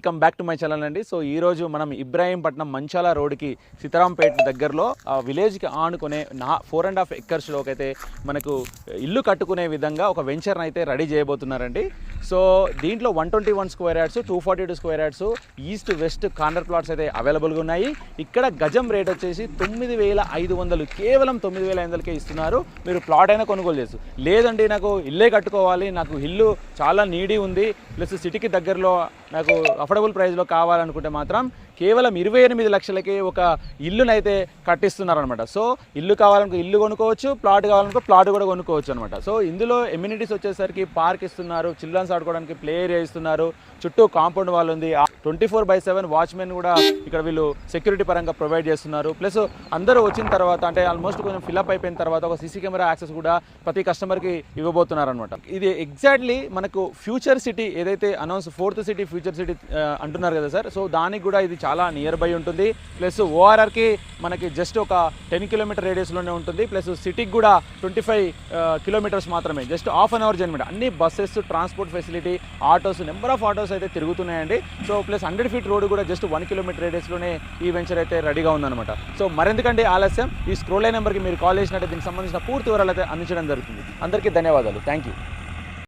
Welcome back to my channel అండి. So ఈరోజు మనం ఇబ్రాహీంపట్నం మంచాల రోడ్కి సీతారాంపేట దగ్గరలో ఆ విలేజ్కి ఆనుకునే 4.5 ఎకర్స్లోకి అయితే మనకు ఇల్లు కట్టుకునే విధంగా ఒక వెంచర్ని అయితే రెడీ చేయబోతున్నారండి. సో దీంట్లో 121 square yards 242 square yards east west corner plots అయితే అవైలబుల్గా ఉన్నాయి. ఇక్కడ గజం రేట్ వచ్చేసి 9,500, కేవలం 9,500కే ఇస్తున్నారు. మీరు ప్లాట్ అయినా కొనుగోలు చేస్తారు. లేదండి నాకు ఇల్లే కట్టుకోవాలి, నాకు ఇల్లు చాలా నీడీ ఉంది, ప్లస్ సిటీకి దగ్గరలో నాకు అఫోర్డబుల్ ప్రైస్లో కావాలనుకుంటే మాత్రం కేవలం 28 లక్షలకి ఒక ఇల్లునైతే కట్టిస్తున్నారనమాట. సో ఇల్లు కావాలనుకో ఇల్లు కొనుక్కోవచ్చు, ప్లాట్ కావాలనుకో ప్లాట్ కూడా కొనుక్కోవచ్చు అనమాట. సో ఇందులో ఎమ్యూనిటీస్ వచ్చేసరికి పార్క్ ఇస్తున్నారు, చిల్డ్రన్స్ ఆడుకోవడానికి ప్లే ఏరియా ఇస్తున్నారు, చుట్టూ కాంపౌండ్ వాల్ ఉంది, 24/7 వాచ్మెన్ కూడా ఇక్కడ వీళ్ళు సెక్యూరిటీ పరంగా ప్రొవైడ్ చేస్తున్నారు. ప్లస్ అందరూ వచ్చిన తర్వాత అంటే ఆల్మోస్ట్ కొంచెం ఫిల్అప్ అయిపోయిన తర్వాత ఒక సీసీ కెమెరా యాక్సెస్ కూడా ప్రతి కస్టమర్కి ఇవ్వబోతున్నారు అనమాట. ఇది ఎగ్జాక్ట్లీ మనకు ఫ్యూచర్ సిటీ ఏదైతే announce 4th city future city అంటున్నారు కదా సార్. సో దానికి కూడా ఇది చాలా నియర్ బై ఉంటుంది. ప్లస్ ఓఆర్ఆర్కి మనకి జస్ట్ ఒక 10 కిలోమీటర్ రేడియస్లోనే ఉంటుంది. ప్లస్ సిటీకి కూడా 25 కిలోమీటర్స్ మాత్రమే, just half an hour journey. అన్ని buses, transport facility, autos, number of autos అయితే తిరుగుతున్నాయండి. సో ప్లస్ 100 ఫీట్ రోడ్ కూడా జస్ట్ 1 కిలోమీటర్ రేడియస్లోనే ఈ వెంచర్ అయితే రెడీగా ఉందన్నమాట. సో మరెందుకంటే ఆలస్యం, ఈ స్క్రోల్ నెంబర్కి మీరు కాల్ చేసినట్టే దీనికి సంబంధించిన పూర్తి వివరాలు అయితే అందించడం జరుగుతుంది. అందరికీ ధన్యవాదాలు. Thank you.